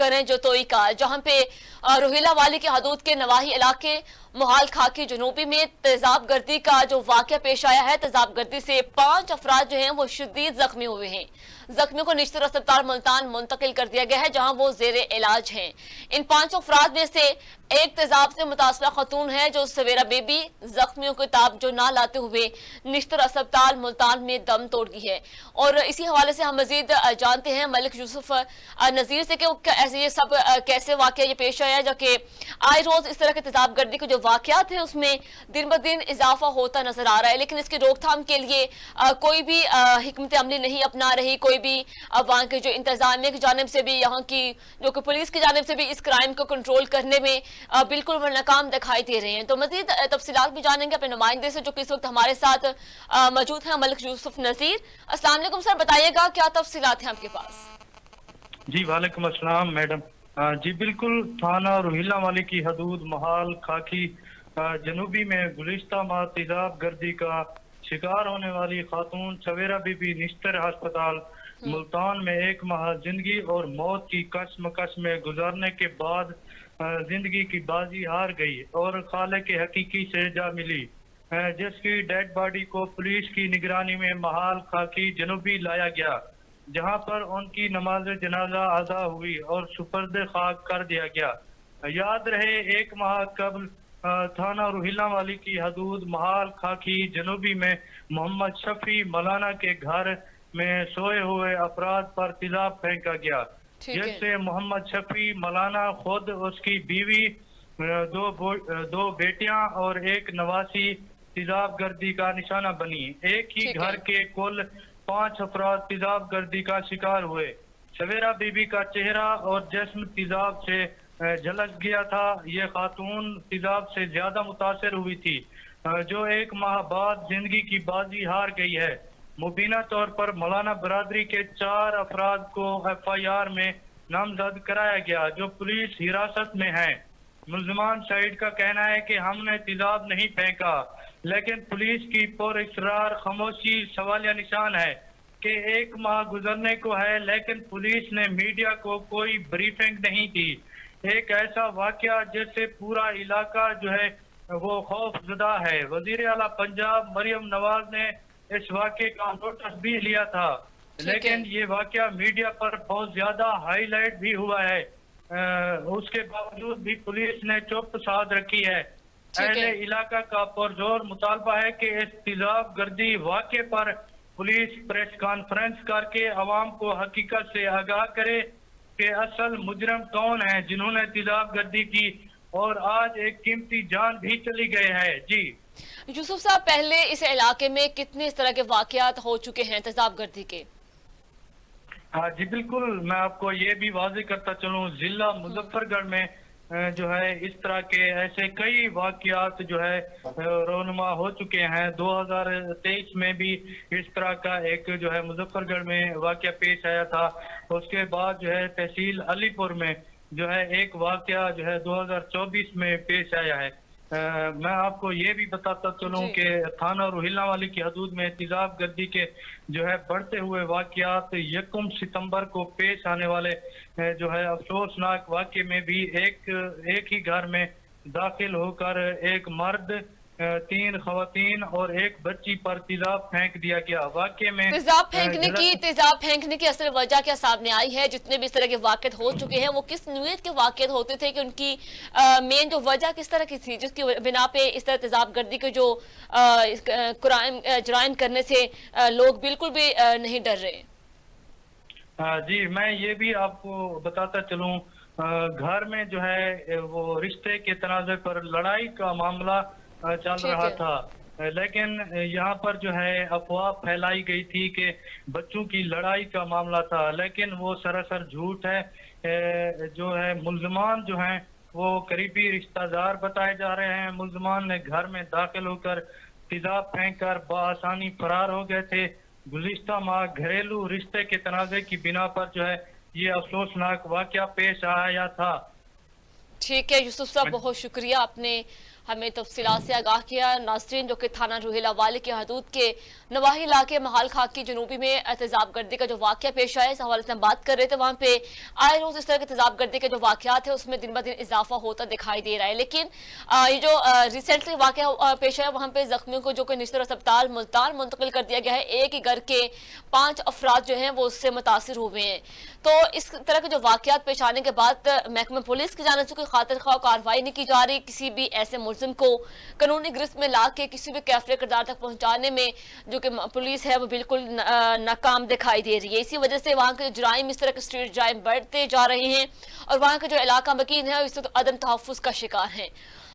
करें जतोई का, जहां पे रोहिला वाली के हदूद के नवाही इलाके मोहाल खाकी जनूबी में तेजाब गर्दी का जो वाक़या पेश आया है। तेजाब गर्दी से 5 अफराद जो हैं वो शदीद जख्मी हुए हैं। जख्मियों को निश्चित अस्पताल मुल्तान मुंतकिल कर दिया गया है, जहां वो जेरे इलाज हैं। इन 5 अफराद में से एक तेजाब से मुतासरा खतून है जो सवेरा बेबी जख्मियों को ताब जो ना लाते हुए निश्चित अस्पताल मुल्तान में दम तोड़ गई है। और इसी हवाले से हम मजीद जानते हैं मलिक यूसुफ नजीर से कि ऐसे ये सब कैसे वाकया ये पेश आया, जबकि आए रोज इस तरह के तेजाब गर्दी के जो वाकयात है उसमें दिन ब दिन इजाफा होता नजर आ रहा है, लेकिन इसकी रोकथाम के लिए कोई भी हिकमत अमली नहीं अपना रही। कोई भी वहाँ के जो इंतजामिया की जानिब से भी, यहाँ की जो कि पुलिस की जानिब से भी इस क्राइम को कंट्रोल करने में बिल्कुल वो नाकाम दिखाई दे रहे हैं। तो मजीद तफसीलात भी जानेंगे अपने नुमाइंदे से जो कि इस वक्त हमारे साथ मौजूद हैं, मलिक यूसुफ नजीर। अस्सलाम वालेकुम सर, बताइएगा क्या तफसीलात हैं आपके पास? जी वालेकुम अस्सलाम मैडम। जी बिल्कुल, थाना रोहिला वाली की हदूद मोहाल खाकी जनूबी में गुज़िश्ता माह तेजाब गर्दी का शिकार होने वाली खातून सवेरा बीबी निश्तर अस्पताल मुल्तान में 1 माह जिंदगी और मौत की कशमकश में गुजारने के बाद जिंदगी की बाजी हार गई और खालिक के हकीकी से जा मिली, जिसकी डेड बॉडी को पुलिस की निगरानी में मोहाल खाकी जनूबी लाया गया, जहां पर उनकी नमाज जनाजा अदा हुई और सुपर्द खाक कर दिया गया। याद रहे 1 माह कबल थाना रोहिला वाली की हदूद मोहाल खाकी जनूबी में मोहम्मद शफी मौलाना के घर में सोए हुए अफराद पर तेजाब फेंका गया, जिससे मोहम्मद शफी मौलाना खुद, उसकी बीवी, 2 बेटियां और 1 नवासी तेजाब गर्दी का निशाना बनी। एक ही घर के कुल 5 अफराद तेजाब गर्दी का शिकार हुए। सवेरा बीबी का चेहरा और जिस्म तेजाब से झलक गया था। ये खातून तेजाब से ज्यादा मुतासर हुई थी, जो 1 माह बाद जिंदगी की बाजी हार गई है। मुबीना तौर पर मौलाना बरादरी के 4 अफराद को FIR में नामजद कराया गया, जो पुलिस हिरासत में हैं। मुल्ज़िमान शहीद का कहना है कि हमने तेजाब नहीं फेंका, लेकिन पुलिस की पुरइसरार खामोशी सवालिया निशान है कि 1 माह गुजरने को है, लेकिन पुलिस ने मीडिया को कोई ब्रीफिंग नहीं दी। एक ऐसा वाकया जिससे पूरा इलाका जो है वो खौफजदा है। वजीर आला पंजाब मरियम नवाज ने इस वाकये का नोटिस भी लिया था, लेकिन ये वाकया मीडिया पर बहुत ज्यादा हाईलाइट भी हुआ है। उसके बावजूद भी पुलिस ने चुप साध रखी है। अहले इलाका का पुरजोर मुतालबा है कि इस तेजाब गर्दी वाकये पर पुलिस प्रेस कॉन्फ्रेंस करके अवाम को हकीकत से आगाह करे कि असल मुजरम कौन है जिन्होंने तेजाब गर्दी की, और आज एक कीमती जान भी चली गई है। जी यूसुफ साहब, पहले इस इलाके में कितने इस तरह के वाकयात हो चुके हैं तेजाब गर्दी के? हाँ जी बिल्कुल, मैं आपको ये भी वाज़ेह करता चलूँ, जिला मुजफ्फरगढ़ में जो है इस तरह के ऐसे कई वाकयात जो है रोनुमा हो चुके हैं। 2023 में भी इस तरह का एक जो है मुजफ्फरगढ़ में वाकया पेश आया था। उसके बाद जो है तहसील अलीपुर में जो है एक वाकया जो है 2024 में पेश आया है। मैं आपको ये भी बताता चलूं कि थाना रोहिला वाली की हदूद में तेजाब गर्दी के जो है बढ़ते हुए वाकयात 1 सितंबर को पेश आने वाले जो है अफसोसनाक वाकये में भी एक ही घर में दाखिल होकर एक मर्द, 3 खवातीन और 1 बच्ची पर तेजाब फेंक दिया गया। वाकये में तेजाब फेंकने की असल वजह क्या सामने आई है? जितने भी इस तरह के वाकयात हो चुके हैं वो किस नौयत के वाकयात होते थे कि उनकी मेन जो वजह किस तरह की थी जिसकी बिना पे इस तरह तेजाब गर्दी के जो जुराइम करने से लोग बिल्कुल भी नहीं डर रहे? जी मैं ये भी आपको बताता चलूं, घर में जो है वो रिश्ते के तनाज़े पर लड़ाई का मामला चल रहा था, लेकिन यहाँ पर जो है अफवाह फैलाई गई थी कि बच्चों की लड़ाई का मामला था, लेकिन वो सरासर झूठ है। जो है मुल्ज़िमान जो हैं वो करीबी रिश्तेदार बताए जा रहे हैं। मुल्ज़िमान ने घर में दाखिल होकर तेजाब फेंक कर बआसानी फरार हो गए थे। गुज़िश्ता माह घरेलू रिश्ते के तनाज़े की बिना पर जो है ये अफसोसनाक वाकया पेश आया था। ठीक है यूसुफ साहब, बहुत शुक्रिया, आपने हमें तफसीलात से आगाह किया नाज़रीन, जो कि थाना रोहिला वाले के हदूद के नवाही इलाके महाल खाकी जनूबी में एहतजाब गर्दी का जो वाक़या पेश आया, इस हवाले से हम बात कर रहे थे। वहाँ पे आए रोज़ इस तरह के एहतजाब गर्दी के जो वाक़यात है उसमें दिन ब दिन इजाफा होता दिखाई दे रहा है। लेकिन ये जो रिसेंटली वाक़या पेश आया, वहाँ पे जख्मियों को जो कि निश्तर अस्पताल मुल्तान मुंतकिल कर दिया गया है। एक ही घर के 5 अफराद जो हैं वो उससे मुतासिर हुए हैं। तो इस तरह के जो वाक़यात पेश आने के बाद महकमे पुलिस की जानिब से कोई खातिर ख्वाह कार्रवाई नहीं की जा रही। किसी भी ऐसे मुलजिम को कानूनी गिरफ्त में ला के किसी भी कैफरे किरदार तक पहुंचाने में जो कि पुलिस है वो बिल्कुल नाकाम दिखाई दे रही है। इसी वजह से वहाँ के जुराइम, इस तरह के स्ट्रीट जुराइम बढ़ते जा रहे हैं और वहाँ का जो इलाका मकीन है इस वक्त अदम तहफ़्फ़ुज़ का शिकार है।